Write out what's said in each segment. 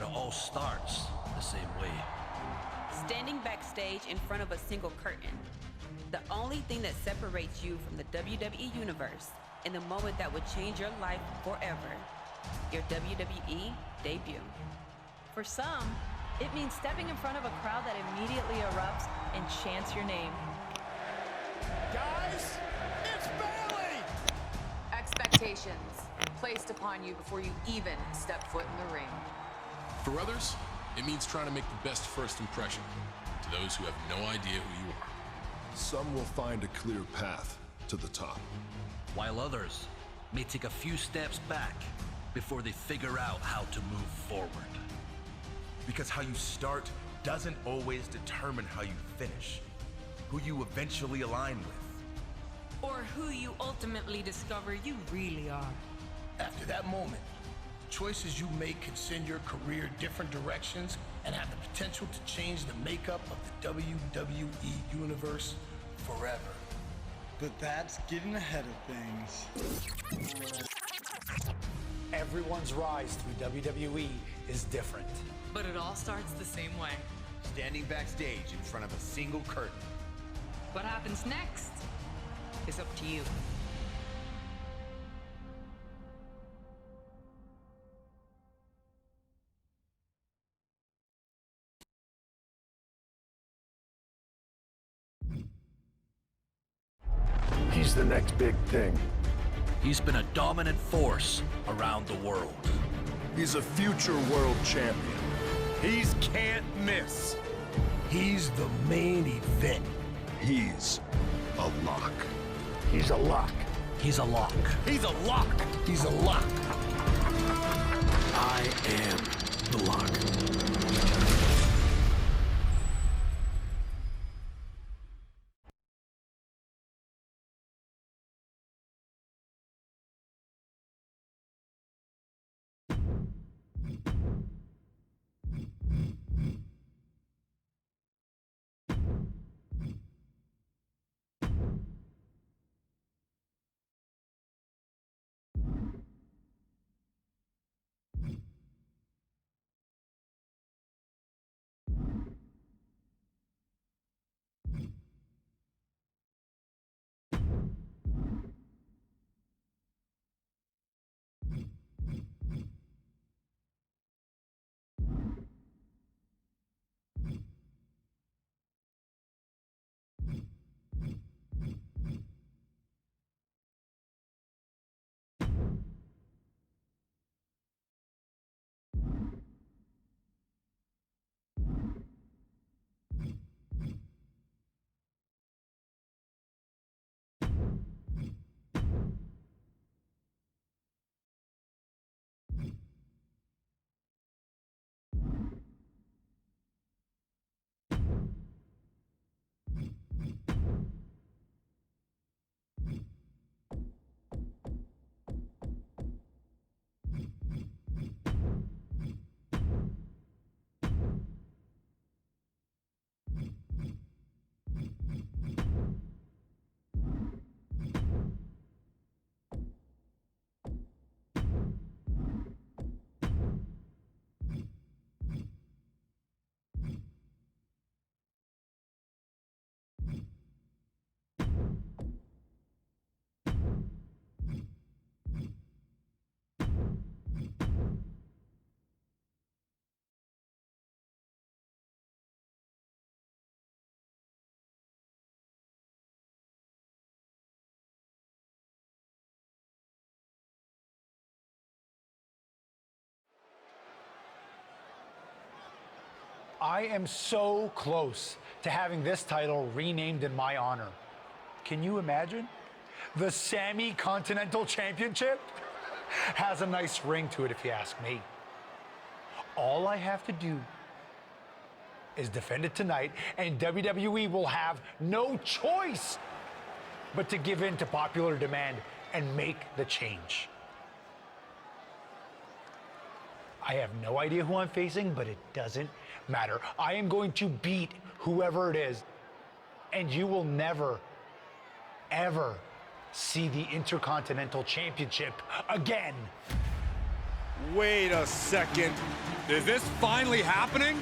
but it all starts the same way. Standing backstage in front of a single curtain. The only thing that separates you from the WWE Universe in the moment that would change your life forever. Your WWE debut. For some, it means stepping in front of a crowd that immediately erupts and chants your name. Guys, it's Bailey! Expectations placed upon you before you even step foot in the ring. For others, it means trying to make the best first impression to those who have no idea who you are. Some will find a clear path to the top, while others may take a few steps back before they figure out how to move forward. Because how you start doesn't always determine how you finish, who you eventually align with. Or who you ultimately discover you really are. After that moment, choices you make can send your career different directions and have the potential to change the makeup of the WWE Universe forever. But that's getting ahead of things. Everyone's rise through WWE is different. But it all starts the same way. Standing backstage in front of a single curtain. What happens next is up to you. he's the next big thing. He's been a dominant force around the world. He's a future world champion. He's can't miss. He's the main event. He's a lock. He's a lock. He's a lock. He's a lock. He's a lock. I am the lock. I am so close to having this title renamed in my honor. Can you imagine? The Sammy Continental Championship has a nice ring to it, if you ask me. All I have to do is defend it tonight, and WWE will have no choice but to give in to popular demand and make the change. I have no idea who I'm facing, but it doesn't matter. I am going to beat whoever it is, and you will never, ever see the Intercontinental Championship again. Wait a second. Is this finally happening?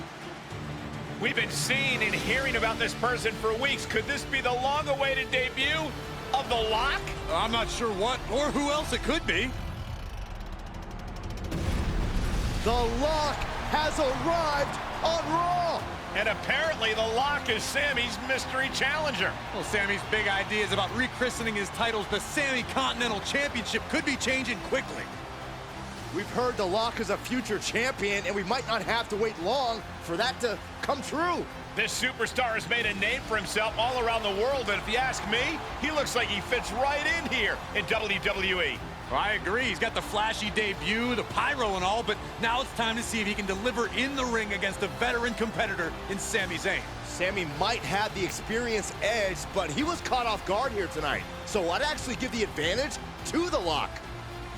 We've been seeing and hearing about this person for weeks. Could this be the long-awaited debut of The Lock? I'm not sure what or who else it could be. The Lock has arrived on Raw. And apparently The Lock is Sammy's mystery challenger. Well, Sammy's big ideas about rechristening his titles the Sammy Continental Championship could be changing quickly. We've heard The Lock is a future champion, and we might not have to wait long for that to come true. This superstar has made a name for himself all around the world, and if you ask me, he looks like he fits right in here in WWE. Well, I agree. He's got the flashy debut, the pyro and all, but now it's time to see if he can deliver in the ring against a veteran competitor in Sami Zayn. Sammy might have the experience edge, but he was caught off guard here tonight. So I'd actually give the advantage to The Lock.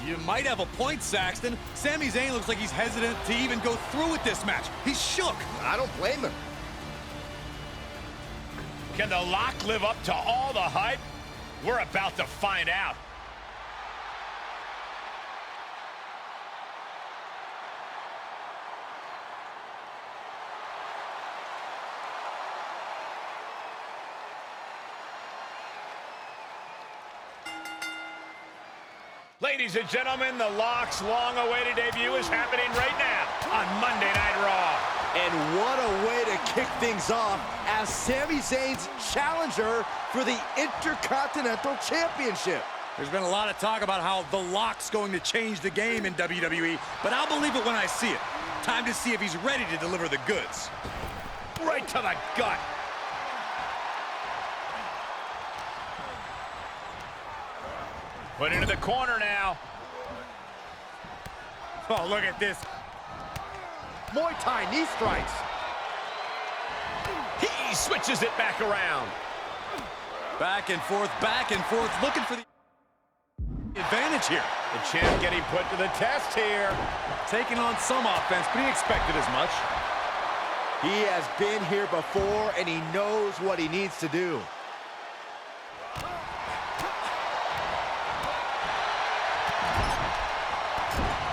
You might have a point, Saxton. Sami Zayn looks like he's hesitant to even go through with this match. He's shook. I don't blame him. Can The Lock live up to all the hype? We're about to find out. Ladies and gentlemen, The Lock's long-awaited debut is happening right now on Monday Night Raw. And what a way to kick things off as Sami Zayn's challenger for the Intercontinental Championship. There's been a lot of talk about how The Lock's going to change the game in WWE, but I'll believe it when I see it. Time to see if he's ready to deliver the goods. Right to the gut. Put into the corner now. Oh, look at this. Muay Thai knee strikes. He switches it back around. Back and forth, looking for the advantage here. The champ getting put to the test here. Taking on some offense, but he expected as much. He has been here before, and he knows what he needs to do.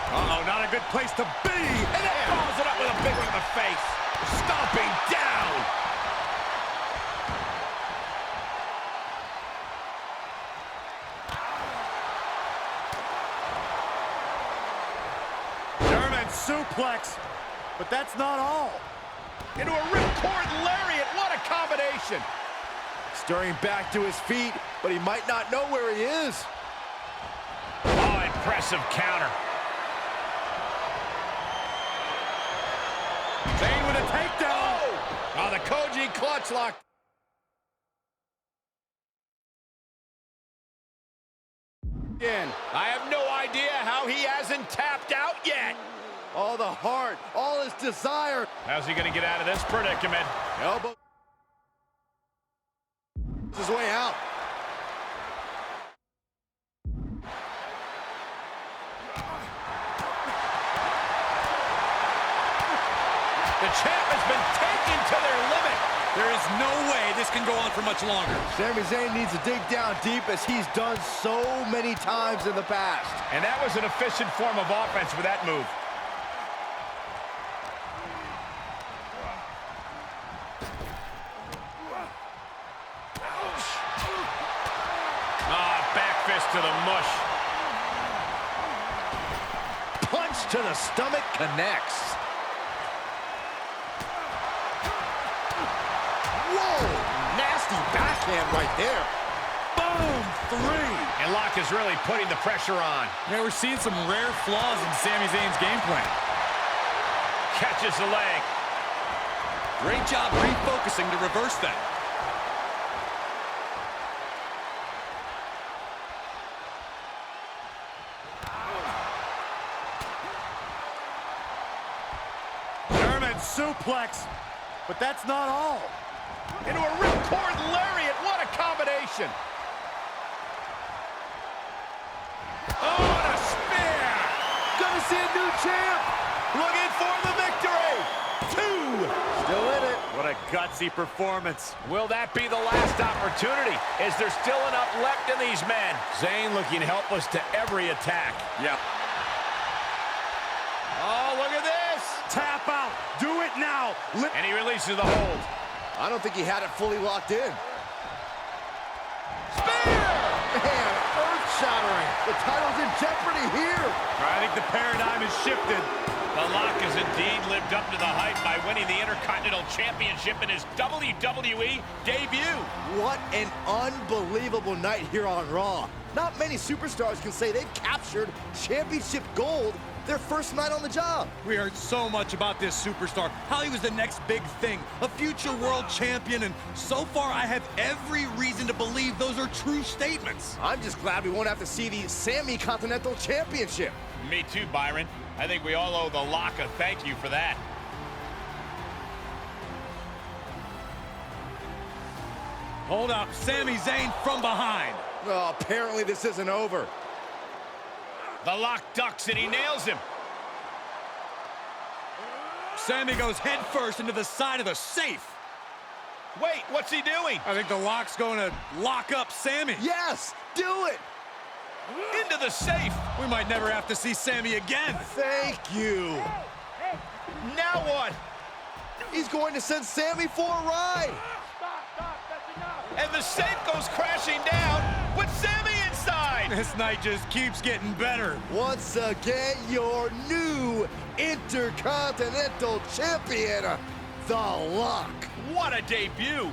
Uh-oh, not a good place to be. And that follows it up with a big one in the face. Stomping down. German suplex, but that's not all. Into a ripcord lariat. What a combination. Stirring back to his feet, but he might not know where he is. Oh, impressive counter. Zayn with a takedown. Oh, the Koji clutch lock. I have no idea how he hasn't tapped out yet. All the heart, all his desire. How's he going to get out of this predicament? Elbow. His way out. The champ has been taken to their limit. There is no way this can go on for much longer. Sami Zayn needs to dig down deep as he's done so many times in the past. And that was an efficient form of offense with that move. Back fist to the mush. Punch to the stomach connects. Whoa! Nasty backhand right there. Boom! 3. And Lock is really putting the pressure on. Yeah, we're seeing some rare flaws in Sami Zayn's game plan. Catches the leg. Great job refocusing to reverse that. German suplex, but that's not all. Into a ripcord lariat. What a combination. Oh, and a spear. Gonna see a new champ. Looking for the victory. 2. Still in it. What a gutsy performance. Will that be the last opportunity? Is there still enough left in these men? Zayn looking helpless to every attack. Yeah. Oh, look at this. Tap out. Do it now. And he releases the hold. I don't think he had it fully locked in. Spear! Man, earth-shattering. The title's in jeopardy here. I think the paradigm has shifted. The Lock has indeed lived up to the hype by winning the Intercontinental Championship in his WWE debut. What an unbelievable night here on Raw. Not many superstars can say they've captured championship gold their first night on the job. We heard so much about this superstar, how he was the next big thing, a future world champion, and so far I have every reason to believe those are true statements. I'm just glad we won't have to see the Sammy Continental Championship. Me too, Byron. I think we all owe the Lock a thank you for that. Hold up, Sami Zayn from behind. Oh, apparently this isn't over. The Lock ducks and he nails him. Sammy goes head first into the side of the safe. Wait, what's he doing? I think the Lock's going to lock up Sammy. Yes, do it. Into the safe. We might never have to see Sammy again. Thank you. Now what? He's going to send Sammy for a ride. And the safe goes crashing down with Sammy inside. This night just keeps getting better. Once again, your new Intercontinental Champion, The Lock. What a debut.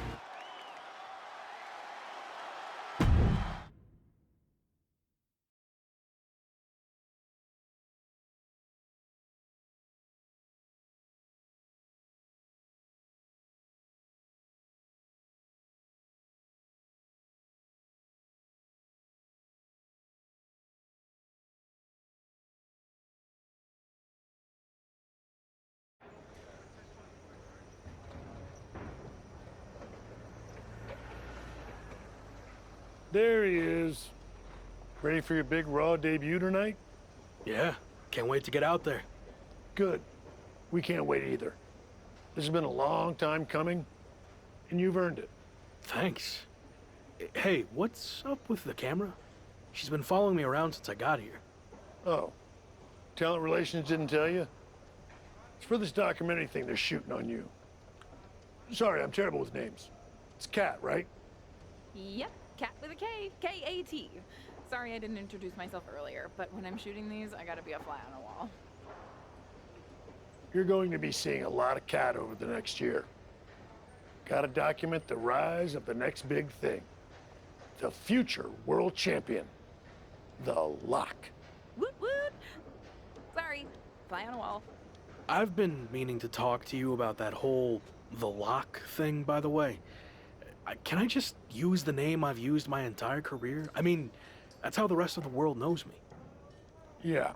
There he is. Ready for your big Raw debut tonight? Yeah, can't wait to get out there. Good. We can't wait either. This has been a long time coming, and you've earned it. Thanks. Hey, what's up with the camera? She's been following me around since I got here. Oh, talent relations didn't tell you? It's for this documentary thing they're shooting on you. Sorry, I'm terrible with names. It's Kat, right? Yep, Kat with a K, K-A-T. Sorry I didn't introduce myself earlier, but when I'm shooting these, I gotta be a fly on a wall. You're going to be seeing a lot of Kat over the next year. Gotta document the rise of the next big thing. The future world champion, The Lock. Woot woot! Sorry, fly on a wall. I've been meaning to talk to you about that whole The Lock thing, by the way. Can I just use the name I've used my entire career? I mean, that's how the rest of the world knows me. Yeah,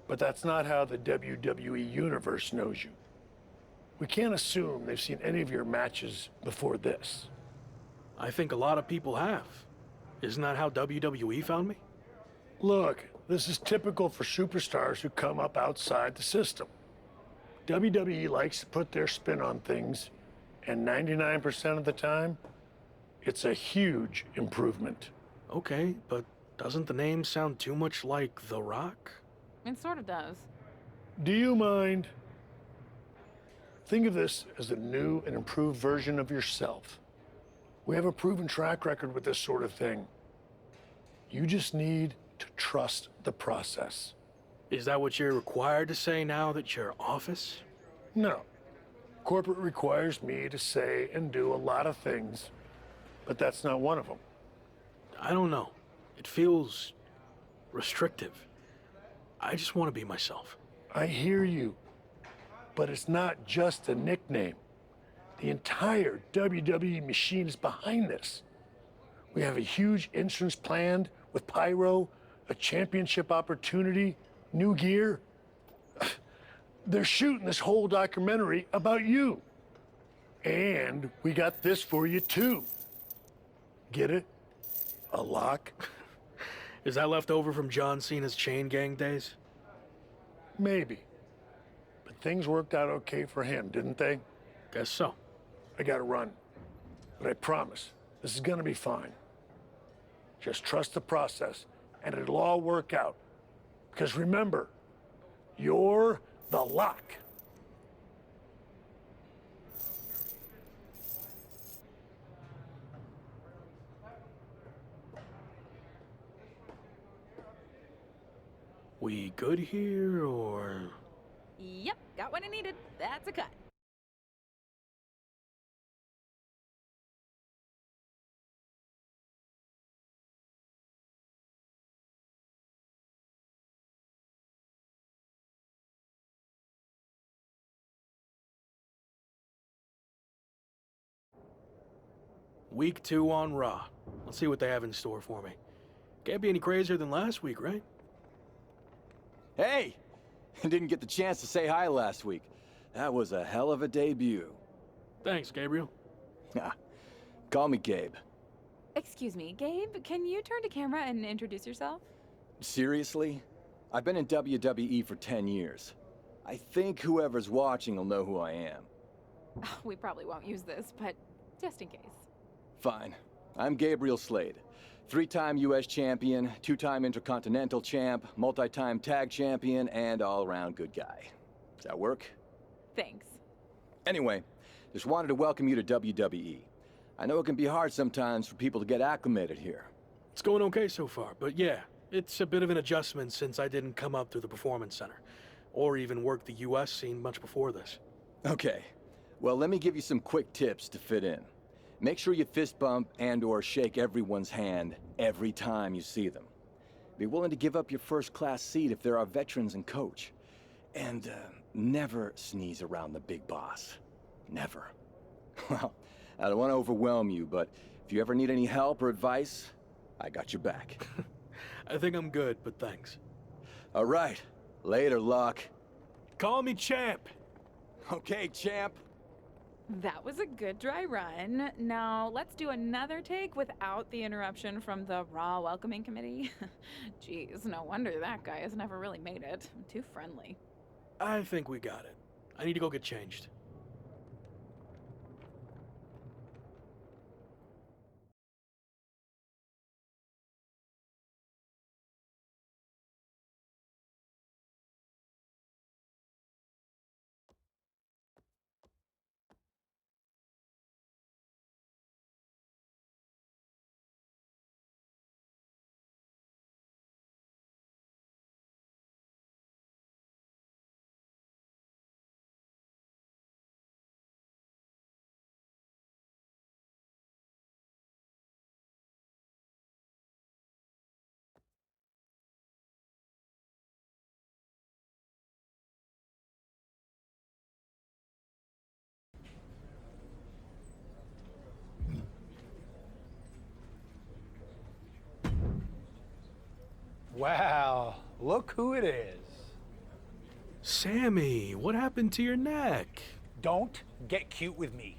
but that's not how the WWE Universe knows you. We can't assume they've seen any of your matches before this. I think a lot of people have. Isn't that how WWE found me? Look, this is typical for superstars who come up outside the system. WWE likes to put their spin on things, and 99% of the time, it's a huge improvement. Okay, but doesn't the name sound too much like The Rock? It sort of does. Do you mind? Think of this as a new and improved version of yourself. We have a proven track record with this sort of thing. You just need to trust the process. Is that what you're required to say now that you're office? No. Corporate requires me to say and do a lot of things, but that's not one of them. I don't know. It feels restrictive. I just want to be myself. I hear you, but it's not just a nickname. The entire WWE machine is behind this. We have a huge entrance planned with pyro, a championship opportunity, new gear. They're shooting this whole documentary about you. And we got this for you too. Get it? A lock? Is that left over from John Cena's Chain Gang days? Maybe. But things worked out okay for him, didn't they? Guess so. I gotta run. But I promise, this is gonna be fine. Just trust the process, and it'll all work out. Because remember, you're The Lock. We good here, or...? Yep, got what I needed. That's a cut. Week 2 on Raw. Let's see what they have in store for me. Can't be any crazier than last week, right? Hey! Didn't get the chance to say hi last week. That was a hell of a debut. Thanks, Gabriel. Call me Gabe. Excuse me, Gabe, can you turn to camera and introduce yourself? Seriously? I've been in WWE for 10 years. I think whoever's watching will know who I am. We probably won't use this, but just in case. Fine. I'm Gabriel Slade. 3-time US champion, 2-time Intercontinental champ, multi-time tag champion, and all-around good guy. Does that work? Thanks. Anyway, just wanted to welcome you to WWE. I know it can be hard sometimes for people to get acclimated here. It's going okay so far, but yeah, it's a bit of an adjustment since I didn't come up through the Performance Center, or even work the US scene much before this. Okay, well let me give you some quick tips to fit in. Make sure you fist bump and/or shake everyone's hand every time you see them. Be willing to give up your first-class seat if there are veterans and coach. And never sneeze around the big boss. Never. Well, I don't want to overwhelm you, but if you ever need any help or advice, I got your back. I think I'm good, but thanks. All right. Later, Luck. Call me Champ. Okay, Champ. That was a good dry run. Now, let's do another take without the interruption from the Raw Welcoming Committee. Jeez, no wonder that guy has never really made it. Too friendly. I think we got it. I need to go get changed. Wow, look who it is. Sammy, what happened to your neck? Don't get cute with me.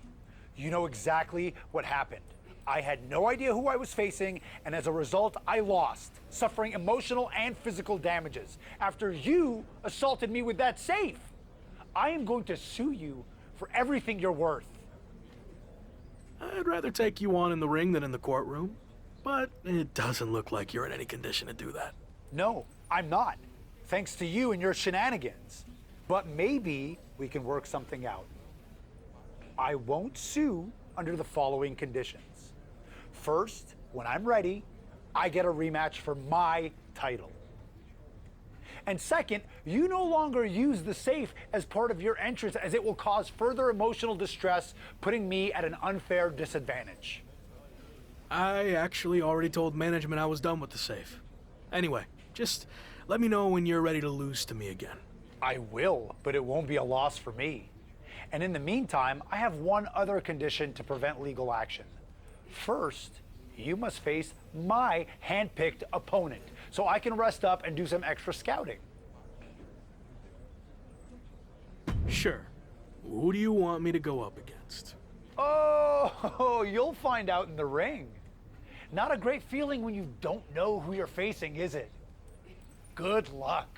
You know exactly what happened. I had no idea who I was facing, and as a result, I lost, suffering emotional and physical damages after you assaulted me with that safe. I am going to sue you for everything you're worth. I'd rather take you on in the ring than in the courtroom, but it doesn't look like you're in any condition to do that. No, I'm not, thanks to you and your shenanigans. But maybe we can work something out. I won't sue under the following conditions. First, when I'm ready, I get a rematch for my title. And second, you no longer use the safe as part of your entrance, as it will cause further emotional distress, putting me at an unfair disadvantage. I actually already told management I was done with the safe. Anyway, just let me know when you're ready to lose to me again. I will, but it won't be a loss for me. And in the meantime, I have one other condition to prevent legal action. First, you must face my hand-picked opponent, so I can rest up and do some extra scouting. Sure. Who do you want me to go up against? Oh, you'll find out in the ring. Not a great feeling when you don't know who you're facing, is it? Good luck.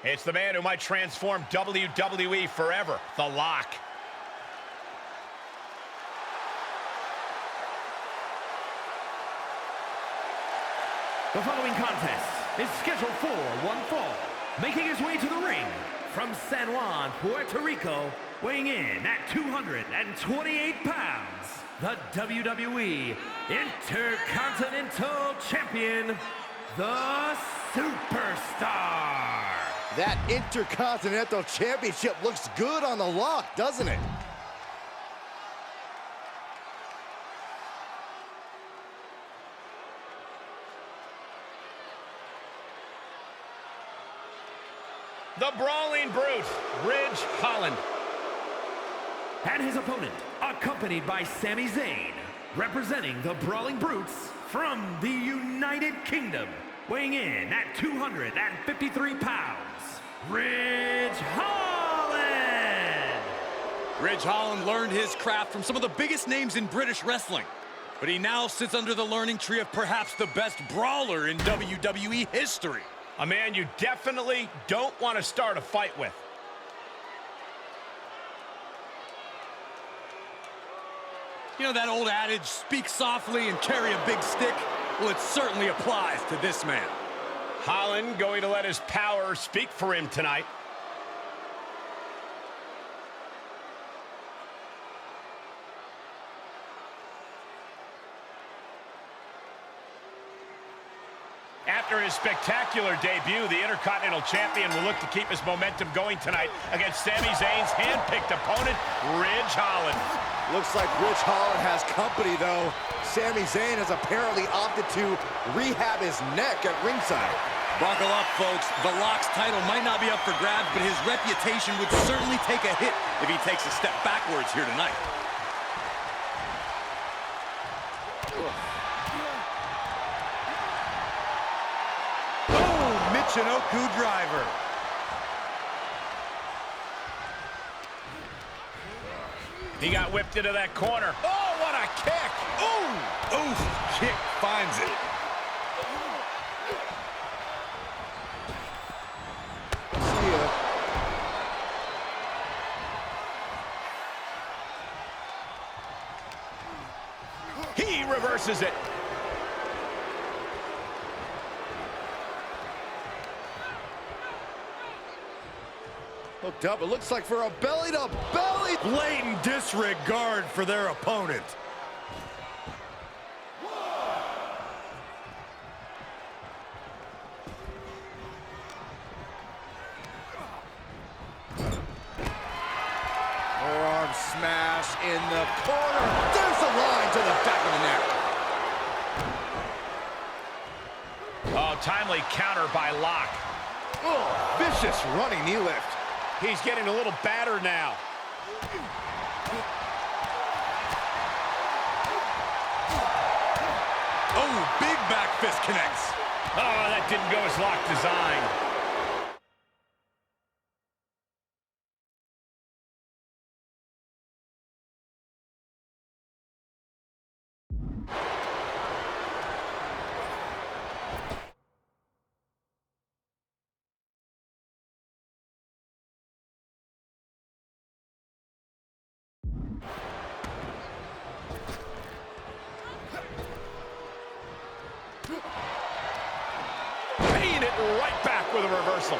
It's the man who might transform WWE forever, The Lock. The following contest is scheduled for one fall. Making his way to the ring from San Juan, Puerto Rico, weighing in at 228 pounds, the WWE Intercontinental Champion, the Superstar. That Intercontinental Championship looks good on The Lock, doesn't it? The Brawling Brute, Ridge Holland. And his opponent, accompanied by Sami Zayn, representing the Brawling Brutes from the United Kingdom, weighing in at 253 pounds, Ridge Holland! Ridge Holland learned his craft from some of the biggest names in British wrestling, but he now sits under the learning tree of perhaps the best brawler in WWE history. A man you definitely don't want to start a fight with. You know that old adage, speak softly and carry a big stick? Well, it certainly applies to this man. Holland going to let his power speak for him tonight. After his spectacular debut, the Intercontinental Champion will look to keep his momentum going tonight against Sami Zayn's hand-picked opponent, Ridge Holland. Looks like Ridge Holland has company, though. Sami Zayn has apparently opted to rehab his neck at ringside. Buckle up, folks. The Lock's title might not be up for grabs, but his reputation would certainly take a hit if he takes a step backwards here tonight. Michinoku driver. He got whipped into that corner. Oh, what a kick! Ooh! Ooh! Kick finds it. He reverses it. Hooked up, it looks like for a belly-to-belly. Blatant disregard for their opponent. Forearm smash in the corner. There's the line to the back of the neck. Oh, timely counter by Lock. Oh, vicious running knee lift. He's getting a little battered now. Oh, big back fist connects. Oh, that didn't go as Lock designed. Paying it right back with a reversal.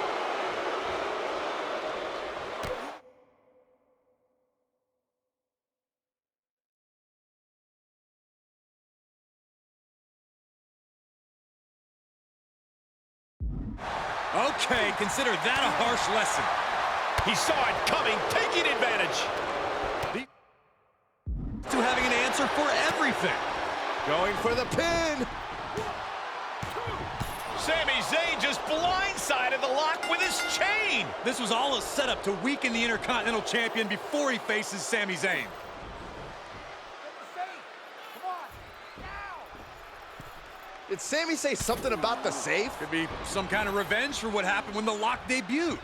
Okay, consider that a harsh lesson. He saw it coming, taking advantage. To having an answer for everything. Going for the pin. Sami Zayn just blindsided the Lock with his chain. This was all a setup to weaken the Intercontinental Champion before he faces Sami Zayn. Did Sami say something about the safe? Could be some kind of revenge for what happened when the Lock debuted.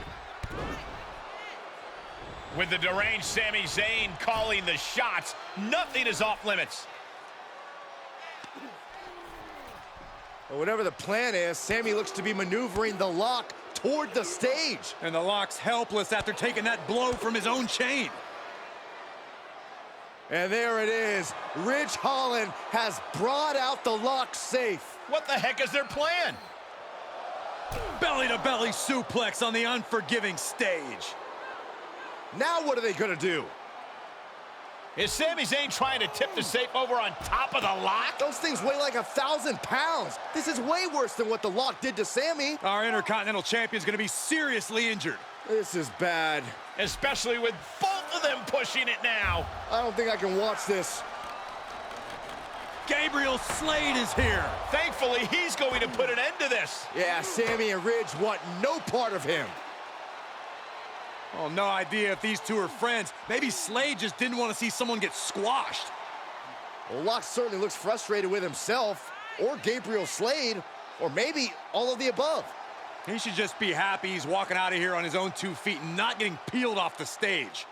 With the deranged Sami Zayn calling the shots, nothing is off limits. Well, whatever the plan is, Sami looks to be maneuvering the Lock toward the stage. And the Lock's helpless after taking that blow from his own chain. And there it is. Ridge Holland has brought out the Lock safe. What the heck is their plan? Belly-to-belly suplex on the unforgiving stage. Now what are they gonna do? Is Sami Zayn trying to tip the safe over on top of the Lock? Those things weigh like 1,000 pounds. This is way worse than what the Lock did to Sami. Our Intercontinental Champion's gonna be seriously injured. This is bad. Especially with both of them pushing it now. I don't think I can watch this. Gabriel Slade is here. Thankfully, he's going to put an end to this. Yeah, Sami and Ridge want no part of him. Oh, no idea if these two are friends. Maybe Slade just didn't want to see someone get squashed. Well, Lock certainly looks frustrated with himself, or Gabriel Slade, or maybe all of the above. He should just be happy he's walking out of here on his own 2 feet and not getting peeled off the stage.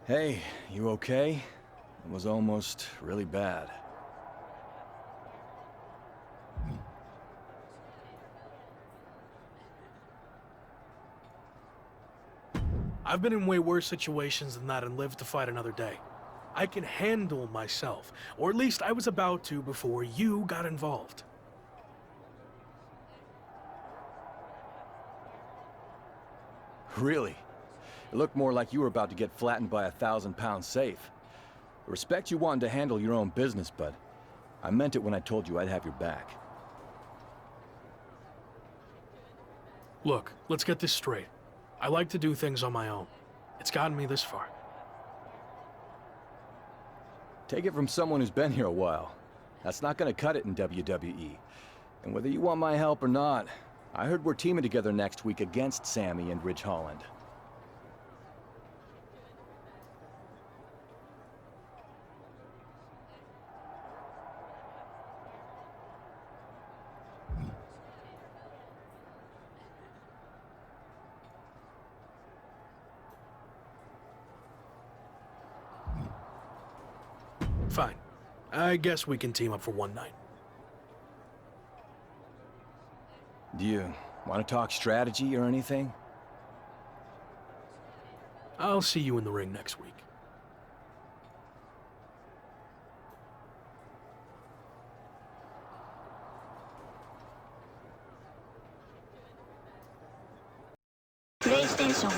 Hey, you okay? It was almost really bad. I've been in way worse situations than that and lived to fight another day. I can handle myself, or at least I was about to before you got involved. Really? It looked more like you were about to get flattened by a 1,000-pound safe. I respect you wanting to handle your own business, but I meant it when I told you I'd have your back. Look, let's get this straight. I like to do things on my own. It's gotten me this far. Take it from someone who's been here a while. That's not gonna cut it in WWE. And whether you want my help or not, I heard we're teaming together next week against Sami and Ridge Holland. Fine. I guess we can team up for one night. Do you want to talk strategy or anything? I'll see you in the ring next week. PlayStation